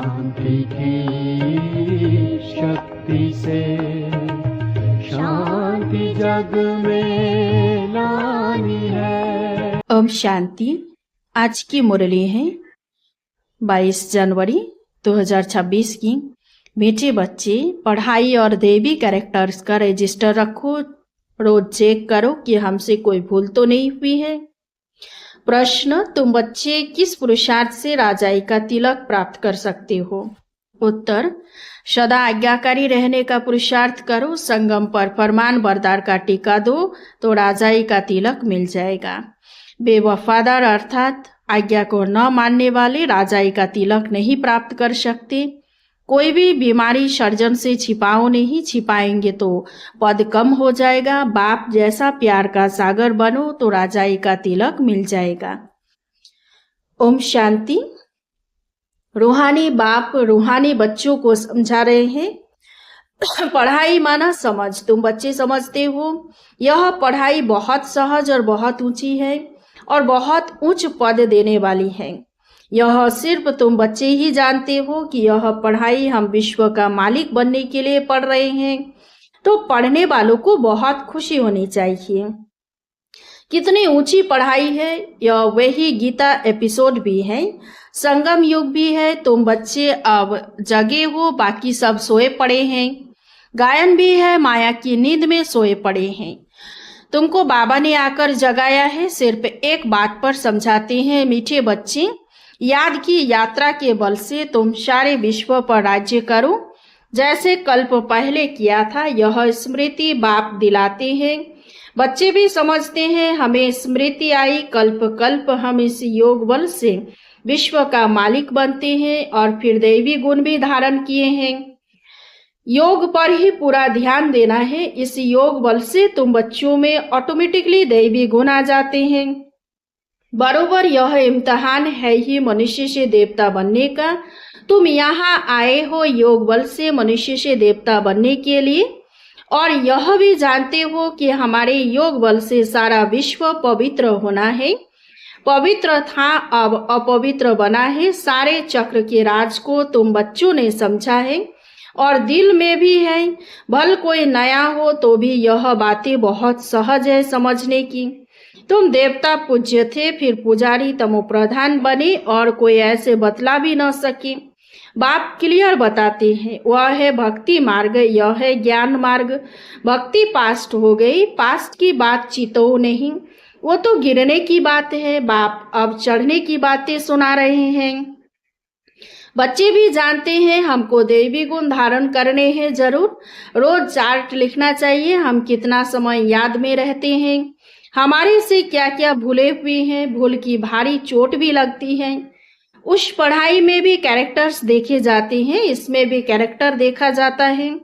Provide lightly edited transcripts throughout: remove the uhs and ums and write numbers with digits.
शांति की शक्ति से शांति जग में लानी है। ओम शांति। आज की मुरली है 22 जनवरी 2026 की। मीठे बच्चे, पढ़ाई और देवी कैरेक्टर्स का रजिस्टर रखो। रोज चेक करो कि हमसे कोई भूल तो नहीं हुई है। प्रश्न, तुम बच्चे किस पुरुषार्थ से राजाई का तिलक प्राप्त कर सकते हो? उत्तर, सदा आज्ञाकारी रहने का पुरुषार्थ करो। संगम पर फरमान बरदार का टीका दो तो राजाई का तिलक मिल जाएगा। बेवफादार अर्थात आज्ञा को न मानने वाले राजाई का तिलक नहीं प्राप्त कर सकते। कोई भी बीमारी सर्जन से छिपाओ नहीं, छिपाएंगे तो पद कम हो जाएगा। बाप जैसा प्यार का सागर बनो तो राजाई का तिलक मिल जाएगा। ओम शांति। रूहानी बाप रूहानी बच्चों को समझा रहे हैं। पढ़ाई माना समझ। तुम बच्चे समझते हो यह पढ़ाई बहुत सहज और बहुत ऊंची है और बहुत उच्च पद देने वाली है। यह सिर्फ तुम बच्चे ही जानते हो कि यह पढ़ाई हम विश्व का मालिक बनने के लिए पढ़ रहे हैं। तो पढ़ने वालों को बहुत खुशी होनी चाहिए। कितनी ऊंची पढ़ाई है यह वही गीता एपिसोड भी है, संगम युग भी है। तुम बच्चे अब जगे हो, बाकी सब सोए पड़े हैं। गायन भी है, माया की नींद में सोए पड़े हैं। तुमको बाबा ने आकर जगाया है। सिर्फ एक बात पर समझाते हैं, मीठे बच्चे, याद की यात्रा के बल से तुम सारे विश्व पर राज्य करो जैसे कल्प पहले किया था। यह स्मृति बाप दिलाते हैं। बच्चे भी समझते हैं हमें स्मृति आई, कल्प कल्प हम इस योग बल से विश्व का मालिक बनते हैं और फिर दैवी गुण भी धारण किए हैं। योग पर ही पूरा ध्यान देना है। इस योग बल से तुम बच्चों में ऑटोमेटिकली दैवी गुण आ जाते हैं। बरोबर यह इम्तिहान है ही मनुष्य से देवता बनने का। तुम यहाँ आए हो योग बल से मनुष्य से देवता बनने के लिए और यह भी जानते हो कि हमारे योग बल से सारा विश्व पवित्र होना है। पवित्र था अब अपवित्र बना है। सारे चक्र के राज को तुम बच्चों ने समझा है और दिल में भी है। भल कोई नया हो तो भी यह बातें बहुत सहज है समझने की। तुम देवता पूज्य थे, फिर पुजारी तमो प्रधान बने और कोई ऐसे बतला भी न सके। बाप क्लियर बताते हैं, वह है भक्ति मार्ग, यह है ज्ञान मार्ग। भक्ति पास्ट हो गई, पास्ट की बात चितो नहीं, वो तो गिरने की बात है। बाप अब चढ़ने की बातें सुना रहे हैं। बच्चे भी जानते हैं हमको दैवी गुण धारण करने हैं जरूर। रोज चार्ट लिखना चाहिए, हम कितना समय याद में रहते हैं, हमारे से क्या क्या भूले हुए हैं। भूल की भारी चोट भी लगती है। उस पढ़ाई में भी कैरेक्टर्स देखे जाते हैं, इसमें भी कैरेक्टर देखा जाता है।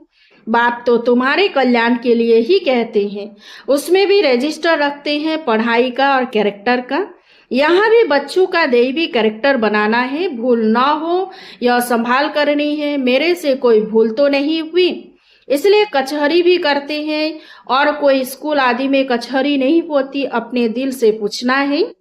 बाप तो तुम्हारे कल्याण के लिए ही कहते हैं, उसमें भी रजिस्टर रखते हैं पढ़ाई का और कैरेक्टर का। यहाँ भी बच्चों का दैवी कैरेक्टर बनाना है, भूल ना हो यह संभाल करनी है। मेरे से कोई भूल तो नहीं हुई, इसलिए कचहरी भी करते हैं और कोई स्कूल आदि में कचहरी नहीं होती। अपने दिल से पूछना है।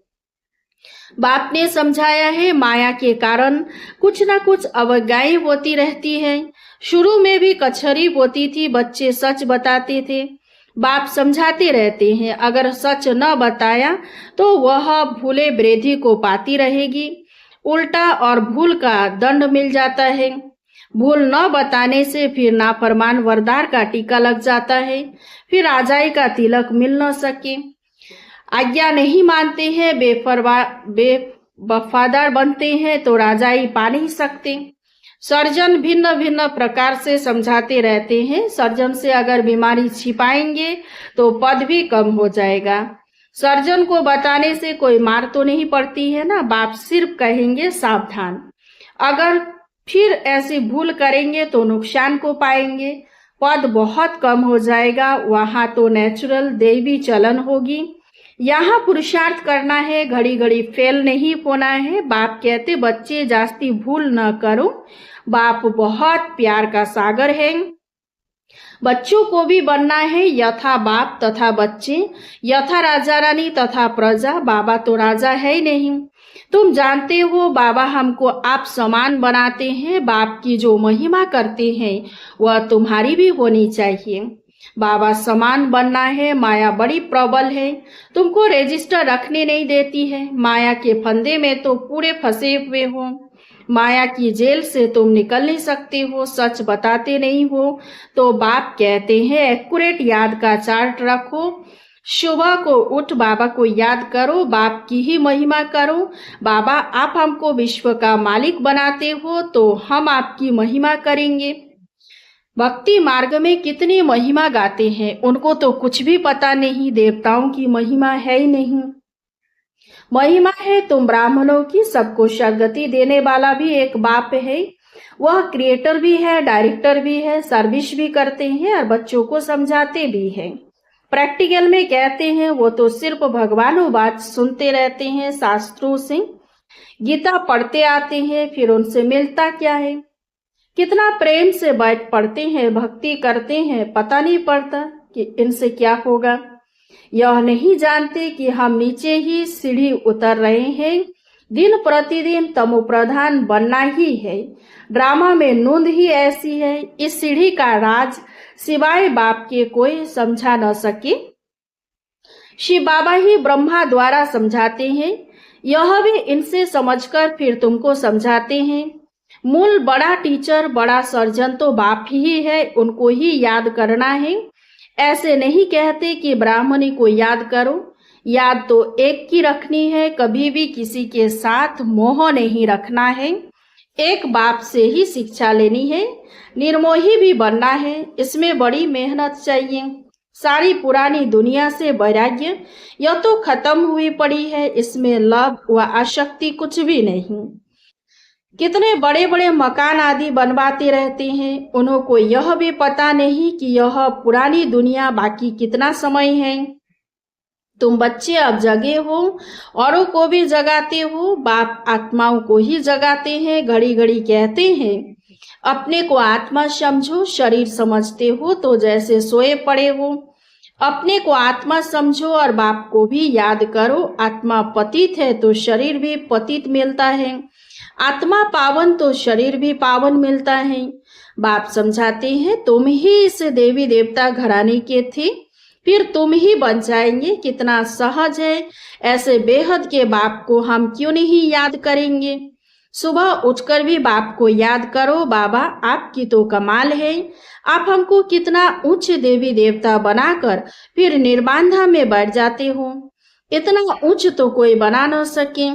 बाप ने समझाया है माया के कारण कुछ ना कुछ अवज्ञाएं होती रहती है। शुरू में भी कचहरी होती थी, बच्चे सच बताते थे। बाप समझाते रहते हैं अगर सच न बताया तो वह भूले वृद्धि को पाती रहेगी, उल्टा और भूल का दंड मिल जाता है। भूल न बताने से फिर नाफरमान वरदार का टीका लग जाता है, फिर राजाई का तिलक मिल न सके। आज्ञा नहीं मानते हैं, बेवफादार बनते हैं तो राजाई पा नहीं सकते। सर्जन भिन्न भिन्न प्रकार से समझाते रहते हैं। सर्जन से अगर बीमारी छिपाएंगे तो पद भी कम हो जाएगा। सर्जन को बताने से कोई मार तो नहीं पड़ती है ना। बाप सिर्फ कहेंगे सावधान, अगर फिर ऐसी भूल करेंगे तो नुकसान को पाएंगे, पद बहुत कम हो जाएगा। वहां तो नेचुरल दैवी चलन होगी। यहाँ पुरुषार्थ करना है, घड़ी घड़ी फेल नहीं होना है। बाप कहते बच्चे जास्ती भूल न करो। बाप बहुत प्यार का सागर है। बच्चों को भी बनना है यथा बाप तथा बच्चे, यथा राजा रानी तथा प्रजा। बाबा तो राजा है ही नहीं, तुम जानते हो बाबा हमको आप समान बनाते हैं। बाप की जो महिमा करते हैं वह तुम्हारी भी होनी चाहिए। बाबा समान बनना है। माया बड़ी प्रबल है, तुमको रजिस्टर रखने नहीं देती है। माया के फंदे में तो पूरे फंसे हुए हो। माया की जेल से तुम निकल नहीं सकते हो। सच बताते नहीं हो तो बाप कहते हैं एक्यूरेट याद का चार्ट रखो। सुबह को उठ बाबा को याद करो, बाप की ही महिमा करो। बाबा आप हमको विश्व का मालिक बनाते हो तो हम आपकी महिमा करेंगे। भक्ति मार्ग में कितनी महिमा गाते हैं, उनको तो कुछ भी पता नहीं देवताओं की महिमा है ही नहीं। महिमा है तुम ब्राह्मणों की। सबको सद्गति देने वाला भी एक बाप है। वह क्रिएटर भी है, डायरेक्टर भी है, सर्विस भी करते हैं और बच्चों को समझाते भी हैं। प्रैक्टिकल में कहते हैं वो तो सिर्फ भगवानों बात सुनते रहते हैं शास्त्रों से। गीता पढ़ते आते हैं, फिर उनसे मिलता क्या है। कितना प्रेम से बैठ पढ़ते हैं, भक्ति करते हैं, पता नहीं पड़ता कि इनसे क्या होगा। यह नहीं जानते कि हम नीचे ही सीढ़ी उतर रहे हैं। दिन प्रतिदिन तमो प्रधान बनना ही है। ड्रामा में नूंद ही ऐसी है। इस सीढ़ी का राज सिवाय बाप के कोई समझा न सके। शिव बाबा ही ब्रह्मा द्वारा समझाते हैं। यह भी इनसे समझकर फिर तुमको समझाते हैं। मूल बड़ा टीचर, बड़ा सर्जन तो बाप ही है, उनको ही याद करना है। ऐसे नहीं कहते कि ब्राह्मणी को याद करो। याद तो एक की रखनी है, कभी भी किसी के साथ मोह नहीं रखना है। एक बाप से ही शिक्षा लेनी है। निर्मोही भी बनना है, इसमें बड़ी मेहनत चाहिए। सारी पुरानी दुनिया से वैराग्य यह तो खत्म हुई पड़ी है, इसमें लव व आसक्ति कुछ भी नहीं। कितने बड़े बड़े मकान आदि बनवाते रहते हैं, उन्हों को यह भी पता नहीं कि यह पुरानी दुनिया बाकी कितना समय है। तुम बच्चे अब जगे हो, औरों को भी जगाते हो। बाप आत्माओं को ही जगाते हैं। घड़ी घड़ी कहते हैं अपने को आत्मा समझो। शरीर समझते हो तो जैसे सोए पड़े हो। अपने को आत्मा समझो और बाप को भी याद करो। आत्मा पतित है तो शरीर भी पतित मिलता है। आत्मा पावन तो शरीर भी पावन मिलता है। बाप समझाते हैं तुम ही इस देवी देवता घराने के थे, फिर तुम ही बन जाएंगे। कितना सहज है। ऐसे बेहद के बाप को हम क्यों नहीं याद करेंगे। सुबह उठकर भी बाप को याद करो। बाबा आपकी तो कमाल है। आप हमको कितना उच्च देवी देवता बनाकर फिर निर्बांधा में बैठ जाते हो। इतना उच्च तो कोई बना न सके।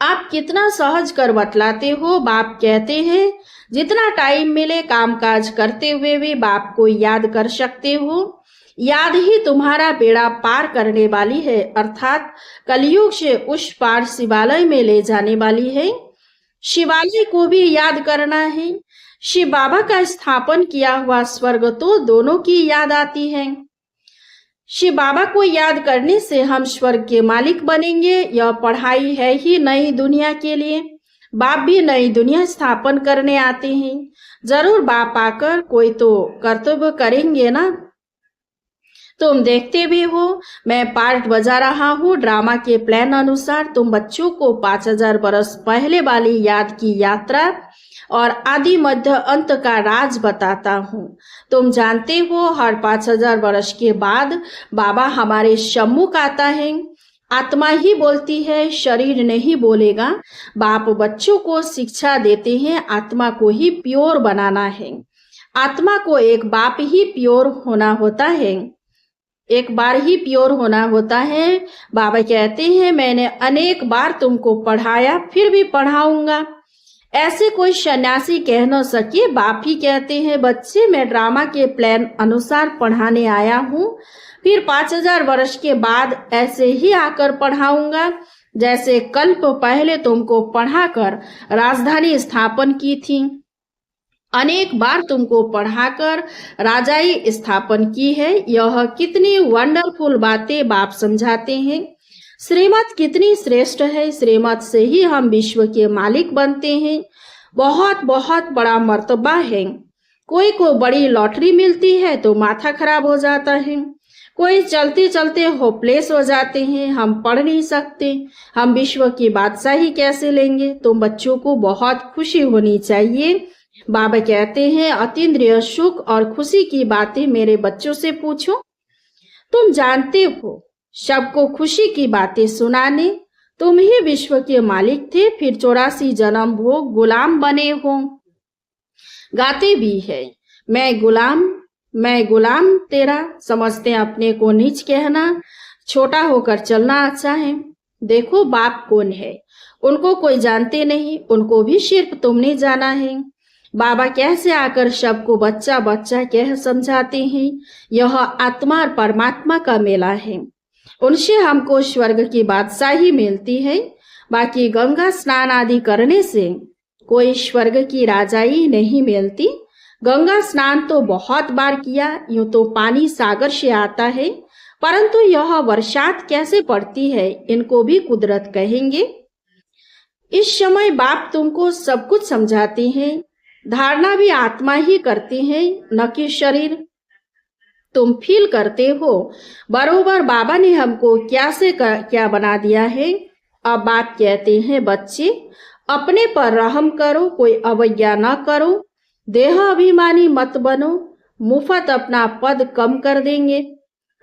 आप कितना सहज कर बतलाते हो। बाप कहते हैं जितना टाइम मिले कामकाज करते हुए भी बाप को याद कर सकते हो। याद ही तुम्हारा बेड़ा पार करने वाली है, अर्थात कलयुग से उस पार शिवालय में ले जाने वाली है। शिवालय को भी याद करना है। शिव बाबा का स्थापन किया हुआ स्वर्ग तो दोनों की याद आती है। शिव बाबा को याद करने से हम स्वर्ग के मालिक बनेंगे। यह पढ़ाई है ही नई दुनिया के लिए। बाप भी नई दुनिया स्थापन करने आते हैं। जरूर बाप आकर कोई तो कर्तव्य करेंगे ना। तुम देखते भी हो मैं पार्ट बजा रहा हूँ। ड्रामा के प्लान अनुसार तुम बच्चों को 5000 बरस पहले वाली याद की यात्रा और आदि मध्य अंत का राज बताता हूँ। तुम जानते हो हर 5000 वर्ष के बाद बाबा हमारे सम्मुख आता है। आत्मा ही बोलती है, शरीर नहीं बोलेगा। बाप बच्चों को शिक्षा देते हैं आत्मा को ही प्योर बनाना है। आत्मा को एक बाप ही प्योर होना होता है, एक बार ही प्योर होना होता है। बाबा कहते हैं मैंने अनेक बार तुमको पढ़ाया फिर भी पढ़ाऊंगा। ऐसे कोई सन्यासी कह न सके। बाप ही कहते हैं बच्चे मैं ड्रामा के प्लान अनुसार पढ़ाने आया हूँ, फिर 5000 वर्ष के बाद ऐसे ही आकर पढ़ाऊंगा जैसे कल्प पहले तुमको पढ़ाकर राजधानी स्थापन की थी। अनेक बार तुमको पढ़ाकर राजाई स्थापन की है। यह कितनी वंडरफुल बातें बाप समझाते हैं। श्रीमत कितनी श्रेष्ठ है। श्रीमत से ही हम विश्व के मालिक बनते हैं। बहुत बहुत बड़ा मर्तबा है। कोई को बड़ी लॉटरी मिलती है तो माथा खराब हो जाता है। कोई चलते चलते होपलेस हो जाते हैं, हम पढ़ नहीं सकते, हम विश्व की बादशाही कैसे लेंगे। तुम बच्चों को बहुत खुशी होनी चाहिए। बाबा कहते हैं अतीन्द्रिय सुख और खुशी की बातें मेरे बच्चों से पूछो। तुम जानते हो सबको खुशी की बातें सुनाने तुम ही विश्व के मालिक थे, फिर 84 जन्म हो गुलाम बने हो। गाते भी है मैं गुलाम तेरा, समझते अपने को नीच कहना, छोटा होकर चलना अच्छा है। देखो बाप कौन है, उनको कोई जानते नहीं, उनको भी सिर्फ तुमने जाना है। बाबा कैसे आकर सबको बच्चा बच्चा कह समझाते हैं। यह आत्मा और परमात्मा का मेला है, उनसे हमको स्वर्ग की बादशाही मिलती है। बाकी गंगा स्नान आदि करने से कोई स्वर्ग की राजाई नहीं मिलती। गंगा स्नान तो बहुत बार किया, यूं तो पानी सागर से आता है, परंतु यह वर्षात कैसे पड़ती है इनको भी कुदरत कहेंगे। इस समय बाप तुमको सब कुछ समझाते हैं। धारणा भी आत्मा ही करते हैं, न कि शरीर। तुम फील करते हो बरोबर बाबा ने हमको क्या बना दिया है। अब बाप कहते हैं बच्चे अपने पर रहम करो, कोई अवज्ञा न करो, देह अभिमानी मत बनो, मुफ्त अपना पद कम कर देंगे।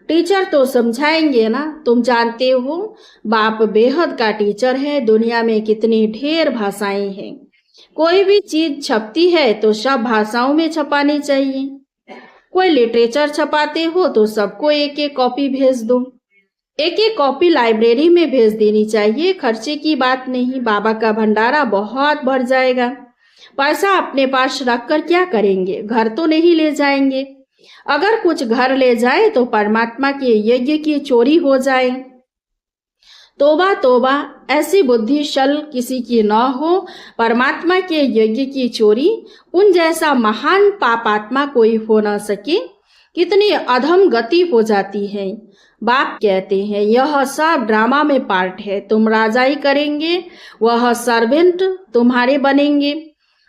टीचर तो समझाएंगे ना, तुम जानते हो बाप बेहद का टीचर है। दुनिया में कितनी ढेर भाषाएं हैं, कोई भी चीज छपती है तो सब भाषाओं में छपानी चाहिए। कोई लिटरेचर छपाते हो तो सबको एक एक कॉपी भेज दो, एक एक कॉपी लाइब्रेरी में भेज देनी चाहिए। खर्चे की बात नहीं, बाबा का भंडारा बहुत बढ़ जाएगा। पैसा अपने पास रखकर क्या करेंगे, घर तो नहीं ले जाएंगे। अगर कुछ घर ले जाए तो परमात्मा के यज्ञ की चोरी हो जाए। तोबा तोबा, ऐसी बुद्धि शल किसी की न हो। परमात्मा के यज्ञ की चोरी, उन जैसा महान पापात्मा कोई हो न सके। कितनी अधम गति हो जाती है। बाप कहते हैं यह सब ड्रामा में पार्ट है। तुम राजाई करेंगे, वह सर्वेंट तुम्हारे बनेंगे।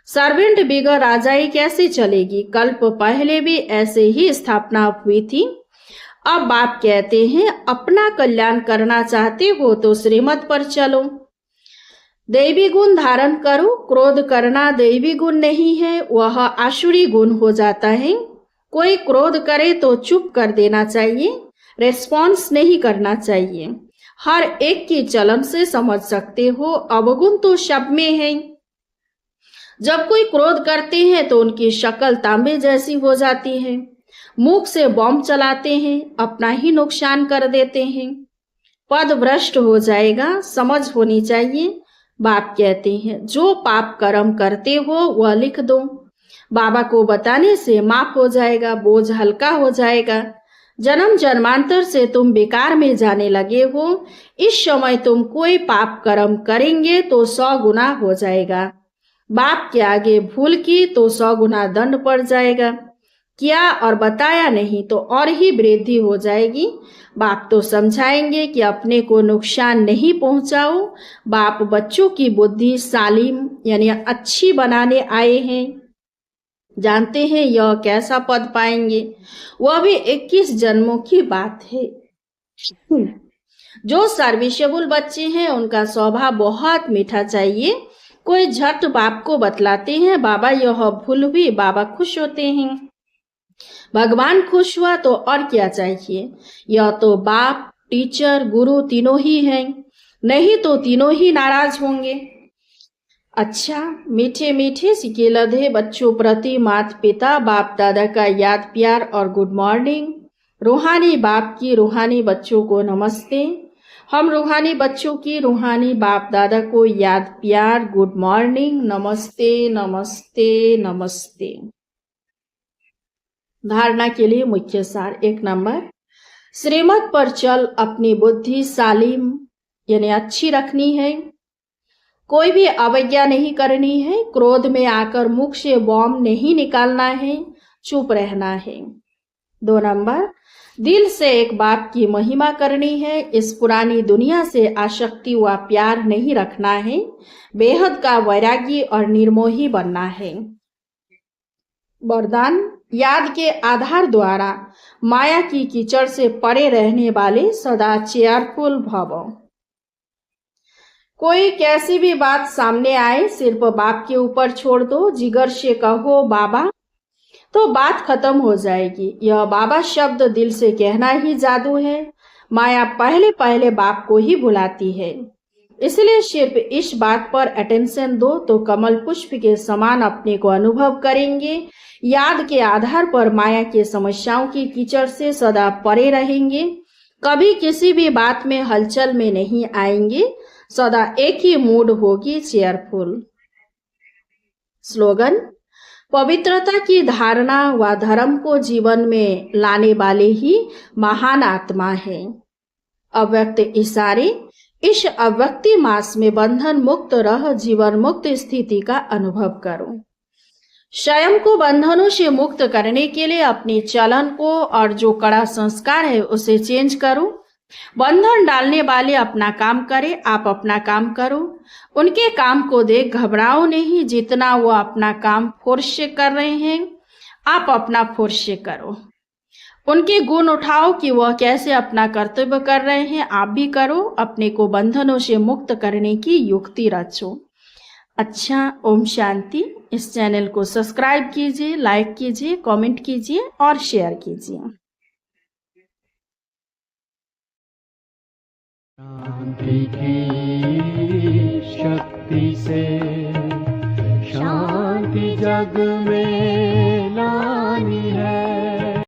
सर्वेंट बिगर राजाई कैसे चलेगी। कल्प पहले भी ऐसे ही स्थापना हुई थी। अब बाप कहते हैं अपना कल्याण करना चाहते हो तो श्रीमत पर चलो, दैवी गुण धारण करो। क्रोध करना दैवी गुण नहीं है, वह आसुरी गुण हो जाता है। कोई क्रोध करे तो चुप कर देना चाहिए, रेस्पॉन्स नहीं करना चाहिए। हर एक की चलन से समझ सकते हो अवगुण तो सब में है। जब कोई क्रोध करते हैं तो उनकी शक्ल तांबे जैसी हो जाती है, मुख से बॉम्ब चलाते हैं, अपना ही नुकसान कर देते हैं। पद भ्रष्ट हो जाएगा, समझ होनी चाहिए। बाप कहते हैं जो पाप कर्म करते हो वह लिख दो, बाबा को बताने से माफ हो जाएगा, बोझ हल्का हो जाएगा। जन्म जन्मांतर से तुम बेकार में जाने लगे हो। इस समय तुम कोई पाप कर्म करेंगे तो 100 गुना हो जाएगा। बाप के आगे भूल की तो 100 गुना दंड पड़ जाएगा। किया और बताया नहीं तो और ही वृद्धि हो जाएगी। बाप तो समझाएंगे कि अपने को नुकसान नहीं पहुंचाओ। बाप बच्चों की बुद्धि सालिम यानी अच्छी बनाने आए हैं। जानते हैं यह कैसा पद पाएंगे, वह भी 21 जन्मों की बात है। जो सर्विसेबल बच्चे हैं उनका स्वभाव बहुत मीठा चाहिए। कोई झट बाप को बतलाते हैं बाबा यह भूल हुई, बाबा खुश होते हैं। भगवान खुश हुआ तो और क्या चाहिए। यह तो बाप टीचर गुरु तीनों ही हैं, नहीं तो तीनों ही नाराज होंगे। अच्छा, मीठे मीठे सिके लधे बच्चों प्रति माता पिता बाप दादा का याद प्यार और गुड मॉर्निंग। रूहानी बाप की रूहानी बच्चों को नमस्ते। हम रूहानी बच्चों की रूहानी बाप दादा को याद प्यार गुड मॉर्निंग, नमस्ते नमस्ते नमस्ते। धारणा के लिए मुख्य सार 1 नंबर, श्रीमत पर चल अपनी बुद्धि सालिम यानी अच्छी रखनी है। कोई भी अवज्ञा नहीं करनी है। क्रोध में आकर मुख से बॉम्ब नहीं निकालना है, चुप रहना है। 2 नंबर, दिल से एक बाप की महिमा करनी है। इस पुरानी दुनिया से आसक्ति व प्यार नहीं रखना है। बेहद का वैरागी और निर्मोही बनना है। वरदान, याद के आधार द्वारा माया की कीचड़ से परे रहने वाले सदा चेयरफुल भव। कोई कैसी भी बात सामने आए सिर्फ बाप के ऊपर छोड़ दो, जिगर से कहो बाबा, तो बात खत्म हो जाएगी। यह बाबा शब्द दिल से कहना ही जादू है। माया पहले पहले बाप को ही बुलाती है, इसलिए सिर्फ इस बात पर अटेंशन दो तो कमल पुष्प के समान अपने को अनुभव करेंगे। याद के आधार पर माया के समस्याओं की कीचड़ से सदा परे रहेंगे, कभी किसी भी बात में हलचल में नहीं आएंगे, सदा एक ही मूड होगी, चेयरफुल। स्लोगन, पवित्रता की धारणा व धर्म को जीवन में लाने वाले ही महान आत्मा है। अव्यक्त इशारे, इस अव्यक्ति मास में बंधन मुक्त रह जीवन मुक्त स्थिति का अनुभव करो। स्वयं को बंधनों से मुक्त करने के लिए अपने चलन को और जो कड़ा संस्कार है उसे चेंज करो। बंधन डालने वाले अपना काम करे, आप अपना काम करो। उनके काम को देख घबराओ नहीं, जितना वो अपना काम फोर्स से कर रहे हैं आप अपना फोर्स से करो। उनके गुण उठाओ कि वह कैसे अपना कर्तव्य कर रहे हैं, आप भी करो। अपने को बंधनों से मुक्त करने की युक्ति रचो। अच्छा, ओम शांति। इस चैनल को सब्सक्राइब कीजिए, लाइक कीजिए, कमेंट कीजिए और शेयर कीजिए। शांति की शक्ति से शांति जग में